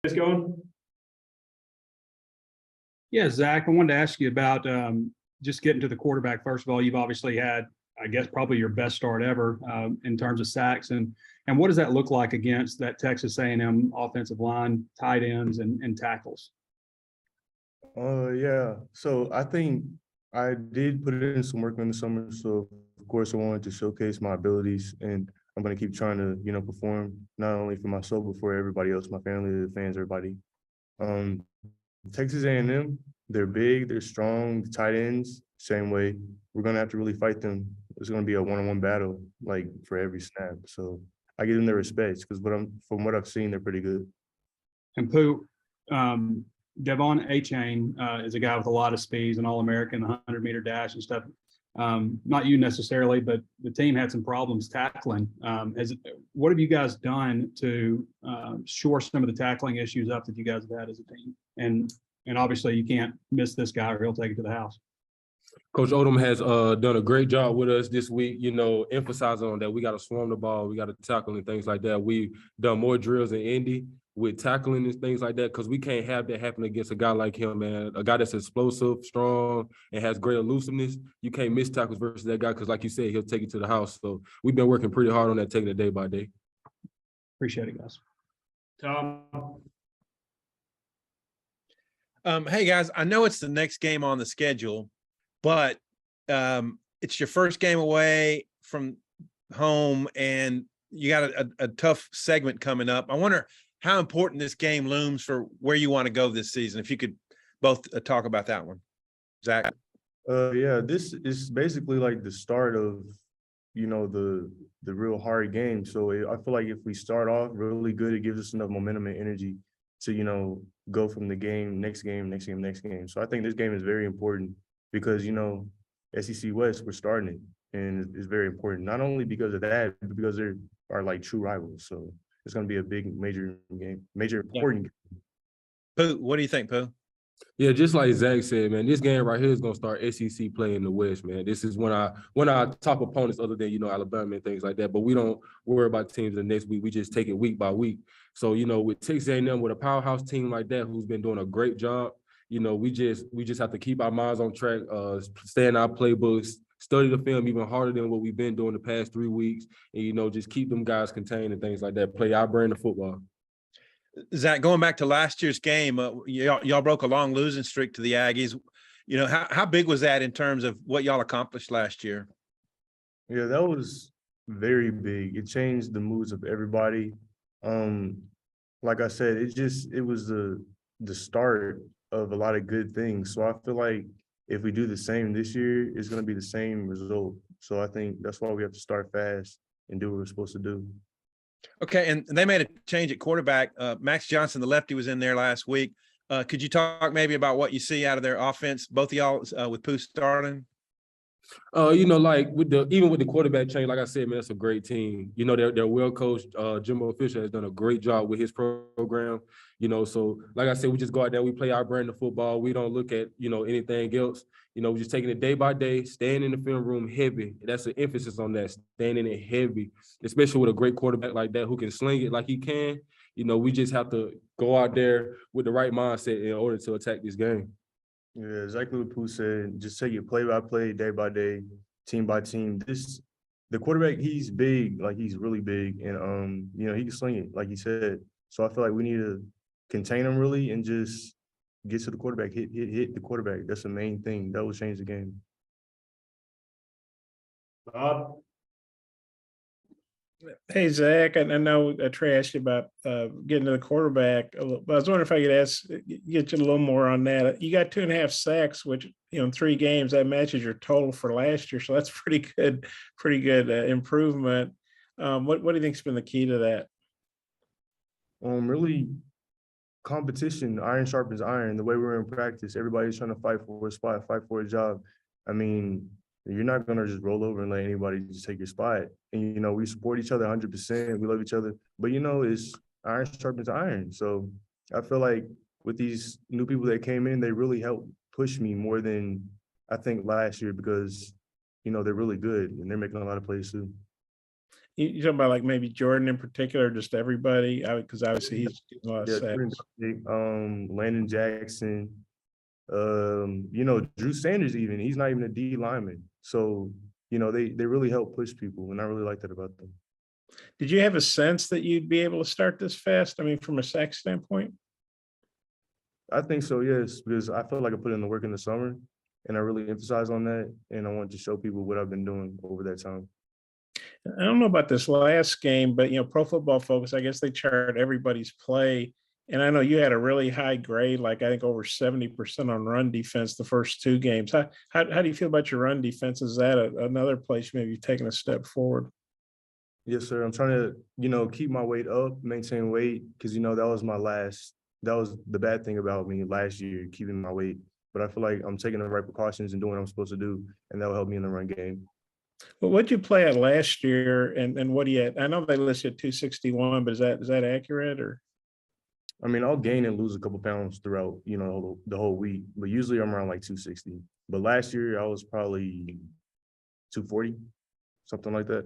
It's going. Yeah, Zach, I wanted to ask you about just getting to the quarterback. First of all, you've obviously had, I guess, probably your best start ever in terms of sacks. And what does that look like against that Texas A&M offensive line, tight ends, and tackles? Yeah. So I think I did put in some work in the summer. So of course I wanted to showcase my abilities, and I'm gonna keep trying to, perform not only for myself but for everybody else, my family, the fans, everybody. Um, Texas A&M, they're big, they're strong. The tight ends, same way. We're gonna have to really fight them. It's gonna be a one-on-one battle, like for every snap. So I give them their respects because from what I've seen, they're pretty good. And Pooh, Devon A-Chain is a guy with a lot of speeds, an All-American, 100-meter dash and stuff. Not you necessarily, but the team had some problems tackling. What have you guys done to shore some of the tackling issues up that you guys have had as a team? And obviously you can't miss this guy or he'll take it to the house. Coach Odom has done a great job with us this week, emphasizing on that we got to swarm the ball, we got to tackle and things like that. We've done more drills in Indy with tackling and things like that because we can't have that happen against a guy like him, man. A guy that's explosive, strong, and has great elusiveness. You can't miss tackles versus that guy because, like you said, he'll take it to the house. So we've been working pretty hard on that, taking it day by day. Appreciate it, guys. Tom. Hey, guys, I know it's the next game on the schedule, but it's your first game away from home, and you got a tough segment coming up. I wonder how important this game looms for where you want to go this season. If you could both talk about that one. Zach? Yeah, this is basically like the start of, the real hard game. So I feel like if we start off really good, it gives us enough momentum and energy to, go from the game, next game, next game, next game. So I think this game is very important because, SEC West, we're starting it. And it's very important, not only because of that, but because they are like true rivals. So it's going to be a big, major game, major important game. Pooh, what do you think, Pooh? Yeah, just like Zach said, man, this game right here is gonna start SEC play in the West, man. This is one of our top opponents, other than Alabama and things like that. But we don't worry about teams the next week. We just take it week by week. So with Texas A&M, with a powerhouse team like that, who's been doing a great job, we just have to keep our minds on track, stay in our playbooks, study the film even harder than what we've been doing the past 3 weeks, and just keep them guys contained and things like that. Play our brand of football. Zach, going back to last year's game, y'all broke a long losing streak to the Aggies. How big was that in terms of what y'all accomplished last year? Yeah, that was very big. It changed the moods of everybody. Like I said, it was the start of a lot of good things. So I feel like if we do the same this year, it's going to be the same result. So I think that's why we have to start fast and do what we're supposed to do. Okay, and they made a change at quarterback. Max Johnson, the lefty, was in there last week. Could you talk maybe about what you see out of their offense, both of y'all, with Pooh starting? Like even with the quarterback change, like I said, man, that's a great team. They're well coached. Jimbo Fisher has done a great job with his program. So like I said, we just go out there, we play our brand of football. We don't look at anything else. We're just taking it day by day, staying in the film room heavy. That's an emphasis on that, staying in it heavy, especially with a great quarterback like that who can sling it like he can. We just have to go out there with the right mindset in order to attack this game. Yeah, exactly what Pooh said. Just take it play by play, day by day, team by team. The quarterback, he's big, like he's really big, and he can sling it, like he said. So I feel like we need to contain him really and just get to the quarterback, hit the quarterback. That's the main thing. That will change the game. Bob. Hey, Zach, I know Trey asked you about getting to the quarterback, but I was wondering if I could get you a little more on that. You got 2.5 sacks, which, in 3 games, that matches your total for last year. So that's pretty good improvement. What do you think's been the key to that? Really competition, iron sharpens iron. The way we're in practice, everybody's trying to fight for a spot, fight for a job. I mean, you're not going to just roll over and let anybody just take your spot. And, we support each other 100%. We love each other. But, it's iron sharpens iron. So I feel like with these new people that came in, they really helped push me more than I think last year because, they're really good and they're making a lot of plays too. You talking about like maybe Jordan in particular, just everybody? Because obviously he's getting a lot of Yeah, sacks. Jordan Dominik, Landon Jackson, Drew Sanders even, he's not even a D lineman. So, they really help push people, and I really like that about them. Did you have a sense that you'd be able to start this fast? I mean, from a sack standpoint? I think so, yes, because I feel like I put in the work in the summer, and I really emphasize on that, and I wanted to show people what I've been doing over that time. I don't know about this last game, but Pro Football Focus, I guess they chart everybody's play. And I know you had a really high grade, like I think over 70% on run defense the first two games. How do you feel about your run defense? Is that another place maybe you've taken a step forward? Yes, sir. I'm trying to, keep my weight up, maintain weight, because, that was the bad thing about me last year, keeping my weight. But I feel like I'm taking the right precautions and doing what I'm supposed to do, and that will help me in the run game. Well, what'd you play at last year, and what do you? I know they listed 261, but is that accurate or? I mean, I'll gain and lose a couple pounds throughout, the whole week, but usually I'm around like 260. But last year I was probably 240, something like that.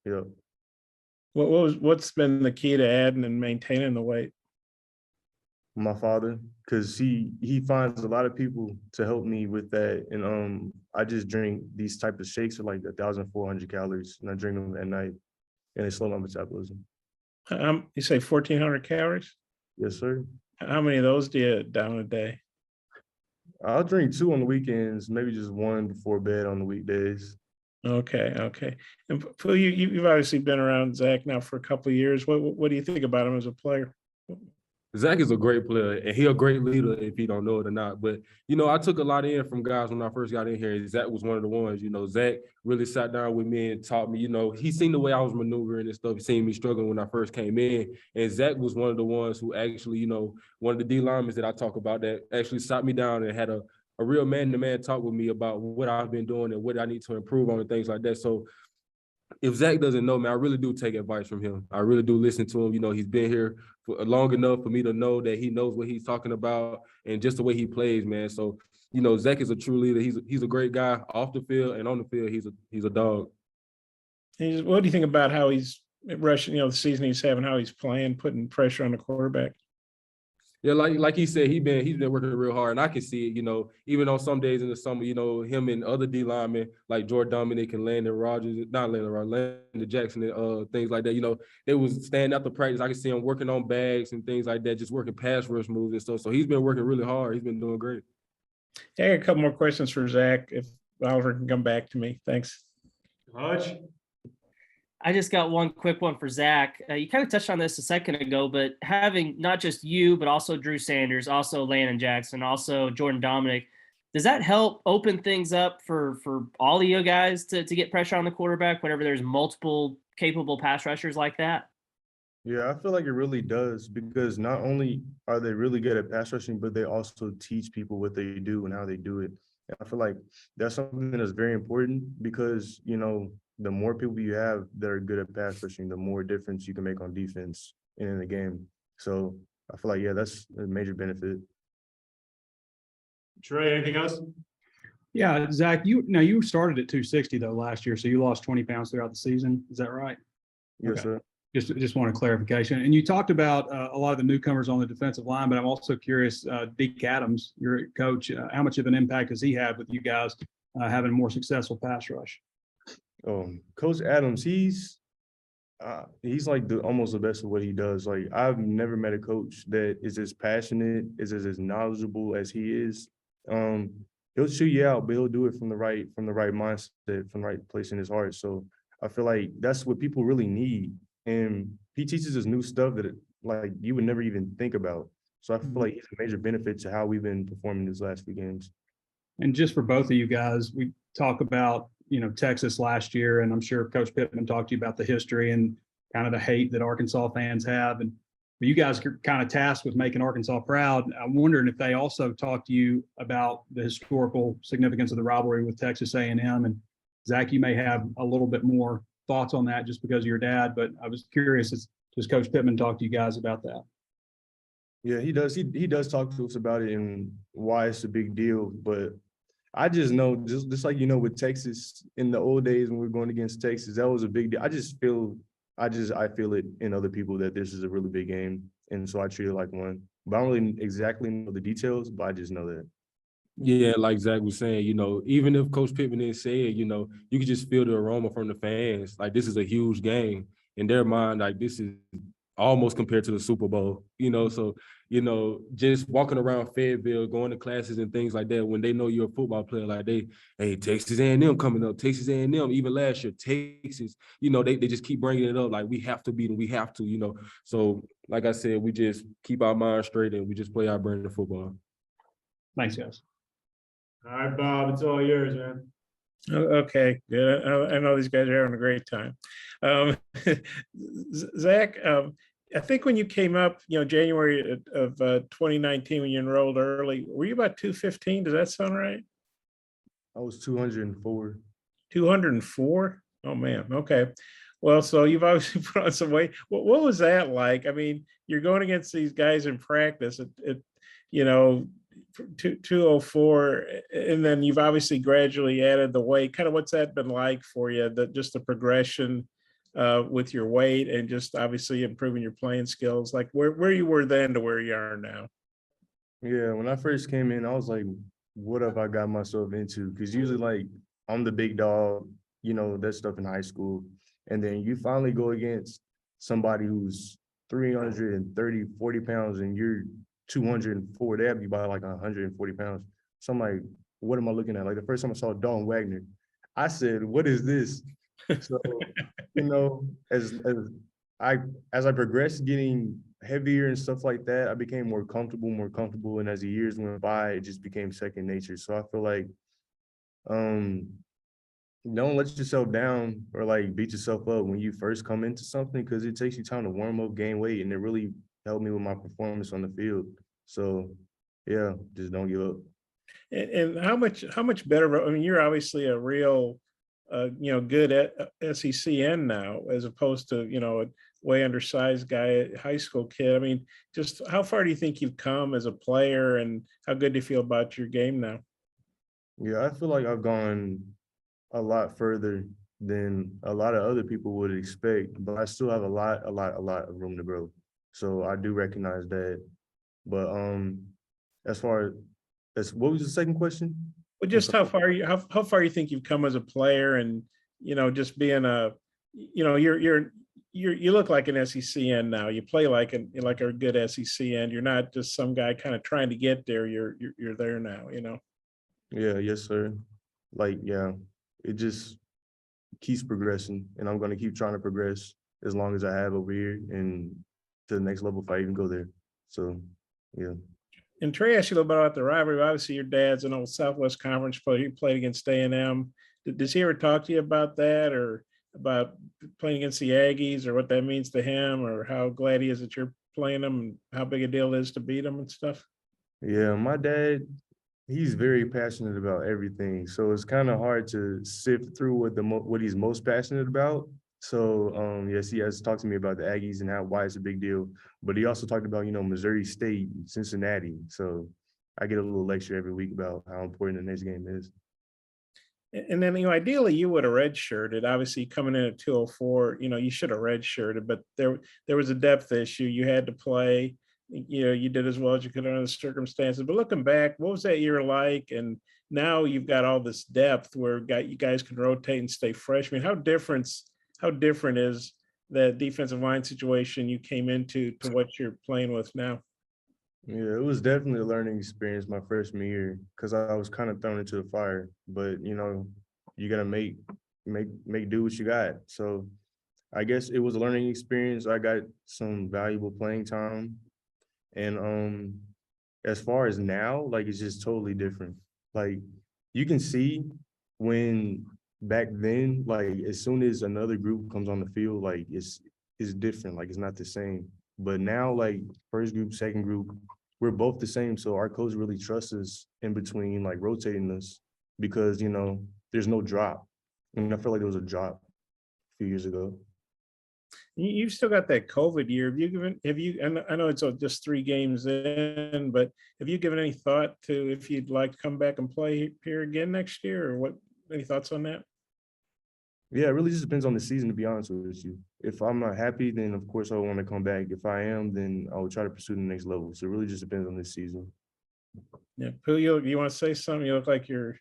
Yeah. What's been the key to adding and maintaining the weight? My father, because he finds a lot of people to help me with that. And I just drink these type of shakes with like 1,400 calories, and I drink them at night, and they slow my metabolism. You say 1,400 calories? Yes, sir. How many of those do you down a day? I'll drink 2 on the weekends, maybe just 1 before bed on the weekdays. Okay. And Phil, you've obviously been around Zach now for a couple of years. What do you think about him as a player? Zach is a great player, and he a great leader if he don't know it or not. But, I took a lot in from guys when I first got in here, and Zach was one of the ones. Zach really sat down with me and taught me, he seen the way I was maneuvering and stuff. He seen me struggling when I first came in. And Zach was one of the ones who actually, one of the D linemen that I talk about that actually sat me down and had a real man-to-man talk with me about what I've been doing and what I need to improve on and things like that. So if Zach doesn't know, man, I really do take advice from him. I really do listen to him. He's been here for long enough for me to know that he knows what he's talking about and just the way he plays, man. So, Zach is a true leader. He's a great guy off the field, and on the field, he's a dog. What do you think about how he's rushing, the season he's having, how he's playing, putting pressure on the quarterback? Yeah, like he said, he's been working real hard, and I can see it. Even on some days in the summer, him and other D linemen like Jordan Dominik and Landon Jackson and things like that. They was standing after practice. I can see him working on bags and things like that, just working pass rush moves and stuff. So he's been working really hard. He's been doing great. Yeah, I got a couple more questions for Zach if Oliver can come back to me. Thanks. Hodge, I just got one quick one for Zach. You kind of touched on this a second ago, but having not just you, but also Drew Sanders, also Landon Jackson, also Jordan Dominik, does that help open things up for all of you guys to get pressure on the quarterback whenever there's multiple capable pass rushers like that? Yeah, I feel like it really does, because not only are they really good at pass rushing, but they also teach people what they do and how they do it. And I feel like that's something that's very important, because, the more people you have that are good at pass rushing, the more difference you can make on defense and in the game. So I feel like, yeah, that's a major benefit. Trey, anything else? Yeah, Zach, you started at 260 though last year, so you lost 20 pounds throughout the season. Is that right? Yes, Okay. sir. Just want a clarification. And you talked about a lot of the newcomers on the defensive line, but I'm also curious, Deke Adams, your coach, how much of an impact has he had with you guys having a more successful pass rush? Coach Adams, he's like almost the best of what he does. Like, I've never met a coach that is as passionate, is as knowledgeable as he is. He'll shoot you out, but he'll do it from the right mindset, from the right place in his heart. So I feel like that's what people really need. And he teaches us new stuff that like you would never even think about. So I feel like he's a major benefit to how we've been performing these last few games. And just for both of you guys, we talk about, Texas last year, and I'm sure Coach Pittman talked to you about the history and kind of the hate that Arkansas fans have. And you guys are kind of tasked with making Arkansas proud. I'm wondering if they also talked to you about the historical significance of the rivalry with Texas A&M. And Zach, you may have a little bit more thoughts on that just because of your dad, but I was curious, does Coach Pittman talk to you guys about that? Yeah, he does. He does talk to us about it and why it's a big deal. But I just know, just like, with Texas in the old days when we were going against Texas, that was a big deal. I feel it in other people that this is a really big game. And so I treat it like one. But I don't really exactly know the details, but I just know that. Yeah, like Zach was saying, even if Coach Pittman didn't say it, you could just feel the aroma from the fans. Like, this is a huge game. In their mind, like, this is almost compared to the Super Bowl, So, just walking around Fayetteville, going to classes and things like that, when they know you're a football player, like hey, Texas A&M coming up, Texas A&M, even last year, Texas, they just keep bringing it up, like, we have to beat them, we have to, So, like I said, we just keep our minds straight and we just play our brand of football. Thanks, guys. All right, Bob, it's all yours, man. Okay, good. I know these guys are having a great time. Zach, I think when you came up, January of 2019, when you enrolled early, were you about 215? Does that sound right? I was 204. 204? Oh, man. Okay. Well, so you've obviously put on some weight. What was that like? I mean, you're going against these guys in practice at 204, and then you've obviously gradually added the weight. Kind of what's that been like for you? Just the progression with your weight and just obviously improving your playing skills, like where you were then to where you are now. Yeah, when I first came in, I was like, what have I got myself into? Because usually, like, I'm the big dog, that stuff in high school. And then you finally go against somebody who's 330, 40 pounds, and you're 204. They have you by like 140 pounds. So I'm like, what am I looking at? Like, the first time I saw Don Wagner, I said, what is this? So, as I progressed getting heavier and stuff like that, I became more comfortable. And as the years went by, it just became second nature. So I feel like don't let yourself down or like beat yourself up when you first come into something, because it takes you time to warm up, gain weight, and it really helped me with my performance on the field. So yeah, just don't give up. And how much better? I mean, you're obviously a real, good at SEC now, as opposed to a way undersized guy, high school kid. I mean, just how far do you think you've come as a player, and how good do you feel about your game now? Yeah, I feel like I've gone a lot further than a lot of other people would expect, but I still have a lot of room to grow. So I do recognize that. But as far as what was the second question? Well, just how far you think you've come as a player, and just being you look like an SEC end now. You play like a good SEC end. You're not just some guy kind of trying to get there. You're there now. Yeah, yes, sir. Like, yeah, it just keeps progressing, and I'm gonna keep trying to progress as long as I have over here and to the next level if I even go there. So yeah. And Trey asked you a little bit about the rivalry. Obviously, your dad's an old Southwest Conference player. He played against A&M. Does he ever talk to you about that, or about playing against the Aggies, or what that means to him, or how glad he is that you're playing them, and how big a deal it is to beat them and stuff? Yeah, my dad, he's very passionate about everything. So it's kind of hard to sift through what he's most passionate about. So yes, he has talked to me about the Aggies and why it's a big deal. But he also talked about, Missouri State, Cincinnati. So I get a little lecture every week about how important the next game is. And then, ideally you would have redshirted. Obviously, coming in at 204, you should have redshirted, but there was a depth issue. You had to play. You did as well as you could under the circumstances. But looking back, what was that year like? And now you've got all this depth where you guys can rotate and stay fresh. I mean, how different is that defensive line situation you came into to what you're playing with now? Yeah, it was definitely a learning experience my freshman year because I was kind of thrown into the fire. But you gotta make do what you got. So I guess it was a learning experience. I got some valuable playing time, and as far as now, like, it's just totally different. Like, you can see when back then, like, as soon as another group comes on the field, like, it's different. Like, it's not the same. But now, like, first group, second group, we're both the same. So our coach really trusts us in between, like, rotating us because, there's no drop. And I feel like there was a drop a few years ago. You've still got that COVID year. I know it's just 3 games in, but have you given any thought to if you'd like to come back and play here again next year, or what? Any thoughts on that? Yeah, it really just depends on the season, to be honest with you. If I'm not happy, then of course I want to come back. If I am, then I will try to pursue the next level. So it really just depends on this season. Yeah, Pooh, you want to say something? You look like you're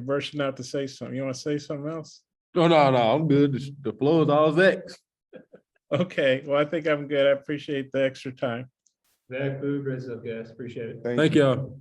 bursting out to say something. You want to say something else? No, I'm good. The floor is all Zach's. Okay, well, I think I'm good. I appreciate the extra time. Zach, Boo, great stuff, guys. Appreciate it. Thank y'all.